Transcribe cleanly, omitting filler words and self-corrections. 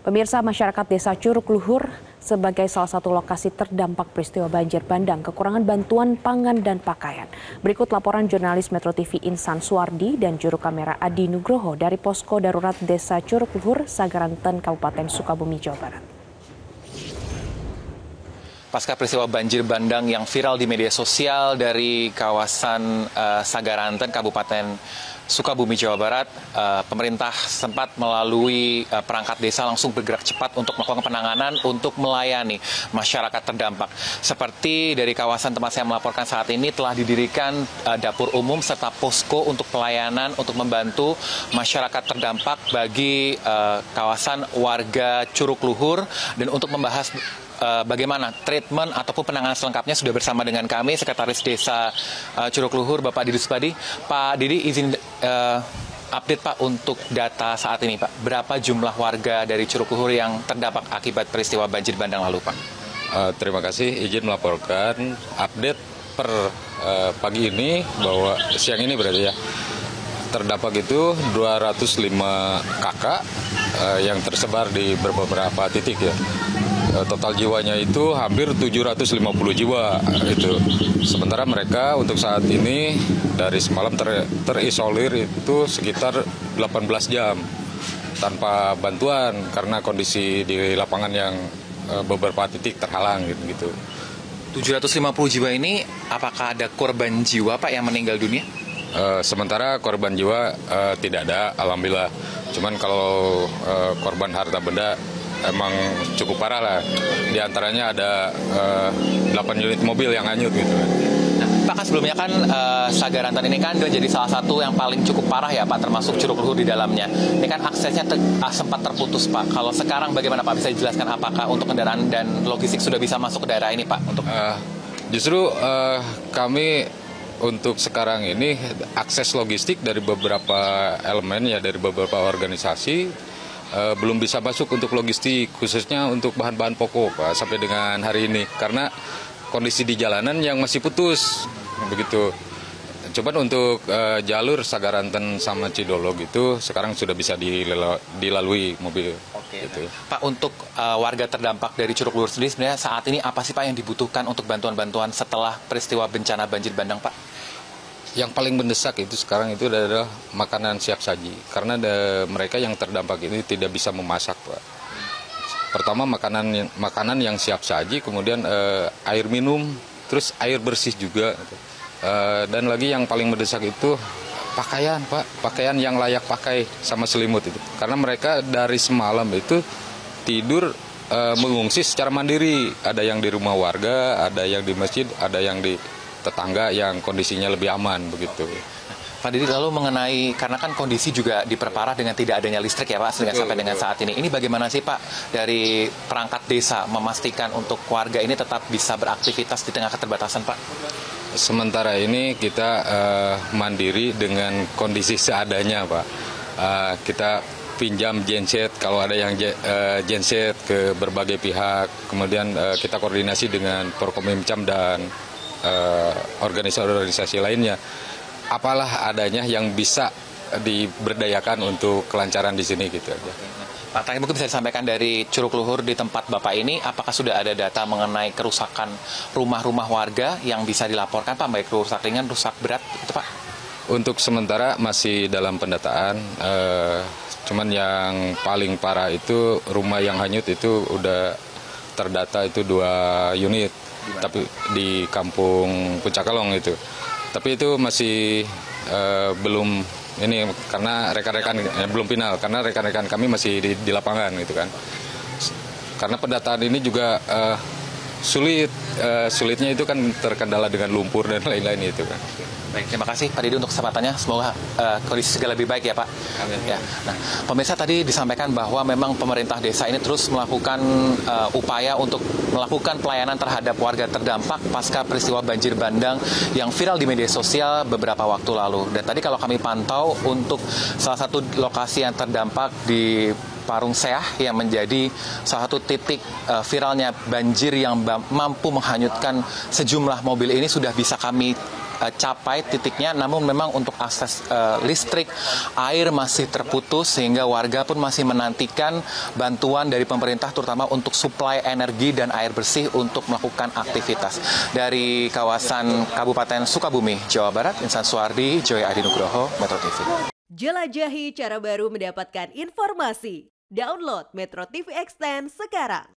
Pemirsa, masyarakat Desa Curug Luhur sebagai salah satu lokasi terdampak peristiwa banjir bandang kekurangan bantuan pangan dan pakaian. Berikut laporan jurnalis Metro TV Insan Suwardi dan juru kamera Adi Nugroho dari Posko Darurat Desa Curug Luhur, Sagaranten, Kabupaten Sukabumi, Jawa Barat. Pasca peristiwa banjir bandang yang viral di media sosial dari kawasan Sagaranten, Kabupaten Sukabumi, Jawa Barat, pemerintah sempat melalui perangkat desa langsung bergerak cepat untuk melakukan penanganan untuk melayani masyarakat terdampak. Seperti dari kawasan tempat saya melaporkan saat ini telah didirikan dapur umum serta posko untuk pelayanan untuk membantu masyarakat terdampak bagi kawasan warga Curug Luhur. Dan untuk membahas bagaimana treatment ataupun penanganan selengkapnya sudah bersama dengan kami Sekretaris Desa Curug Luhur, Bapak Didi Supadi. Pak Didi, izin update Pak untuk data saat ini Pak. Berapa jumlah warga dari Curug Luhur yang terdampak akibat peristiwa banjir bandang lalu Pak? Terima kasih, izin melaporkan update per pagi ini bahwa siang ini berarti ya. Terdampak itu 205 kakak yang tersebar di beberapa titik ya. Total jiwanya itu hampir 750 jiwa itu. Sementara mereka untuk saat ini dari semalam terisolir itu sekitar 18 jam tanpa bantuan karena kondisi di lapangan yang beberapa titik terhalang gitu. 750 jiwa ini apakah ada korban jiwa Pak yang meninggal dunia? Sementara korban jiwa tidak ada, alhamdulillah. Cuman kalau korban harta benda emang cukup parah lah. Di antaranya ada 8 unit mobil yang hanyut gitu. Nah, Pak, sebelumnya kan Sagaranten ini kan jadi salah satu yang paling cukup parah ya Pak, termasuk Curug Luhur di dalamnya. Ini kan aksesnya sempat terputus Pak. Kalau sekarang bagaimana Pak, bisa dijelaskan apakah untuk kendaraan dan logistik sudah bisa masuk ke daerah ini Pak? Justru kami untuk sekarang ini akses logistik dari beberapa elemen ya, dari beberapa organisasi belum bisa masuk untuk logistik, khususnya untuk bahan-bahan pokok Pak, sampai dengan hari ini karena kondisi di jalanan yang masih putus begitu. Coba untuk jalur Sagaranten sama Cidolog itu sekarang sudah bisa dilalui mobil. Oke, gitu. Pak, untuk warga terdampak dari Curug Luhur sendiri sebenarnya saat ini apa sih Pak yang dibutuhkan untuk bantuan-bantuan setelah peristiwa bencana banjir bandang Pak? Yang paling mendesak itu sekarang itu adalah makanan siap saji, karena mereka yang terdampak ini tidak bisa memasak Pak. Pertama makanan yang siap saji, kemudian air minum, terus air bersih juga. Dan lagi yang paling mendesak itu pakaian Pak, pakaian yang layak pakai sama selimut itu. Karena mereka dari semalam itu tidur mengungsi secara mandiri. Ada yang di rumah warga, ada yang di masjid, ada yang di tetangga yang kondisinya lebih aman begitu. Pak Didi, lalu mengenai, karena kan kondisi juga diperparah dengan tidak adanya listrik ya Pak, sampai dengan saat ini. Ini bagaimana sih Pak dari perangkat desa memastikan untuk warga ini tetap bisa beraktivitas di tengah keterbatasan Pak? Sementara ini kita mandiri dengan kondisi seadanya Pak. Kita pinjam genset kalau ada yang genset ke berbagai pihak. Kemudian kita koordinasi dengan Porkomimcam dan organisasi-organisasi lainnya. Apalah adanya yang bisa diberdayakan untuk kelancaran di sini gitu aja. Pak, terakhir mungkin bisa disampaikan dari Curug Luhur di tempat Bapak ini, apakah sudah ada data mengenai kerusakan rumah-rumah warga yang bisa dilaporkan Pak, baik rusak ringan, rusak berat gitu Pak? Untuk sementara masih dalam pendataan, cuman yang paling parah itu rumah yang hanyut itu udah terdata itu 2 unit. Tapi di kampung Pucakalong itu. Tapi itu masih belum ini karena rekan-rekan belum final karena rekan-rekan kami masih di lapangan gitu kan. Karena pendataan ini juga sulitnya itu kan terkendala dengan lumpur dan lain-lain itu kan. Baik, terima kasih Pak Didi untuk kesempatannya. Semoga kondisi segera lebih baik ya Pak. Amin. Ya. Nah, pemirsa, tadi disampaikan bahwa memang pemerintah desa ini terus melakukan upaya untuk melakukan pelayanan terhadap warga terdampak pasca peristiwa banjir bandang yang viral di media sosial beberapa waktu lalu. Dan tadi kalau kami pantau untuk salah satu lokasi yang terdampak di Parung Seah yang menjadi salah satu titik viralnya banjir yang mampu menghanyutkan sejumlah mobil ini sudah bisa kami capai titiknya, namun memang untuk akses listrik, air masih terputus sehingga warga pun masih menantikan bantuan dari pemerintah terutama untuk suplai energi dan air bersih untuk melakukan aktivitas. Dari kawasan Kabupaten Sukabumi, Jawa Barat, Insan Suwardi, Joy Adi Nugroho, Metro TV. Jelajahi cara baru mendapatkan informasi. Download Metro TV Extend sekarang.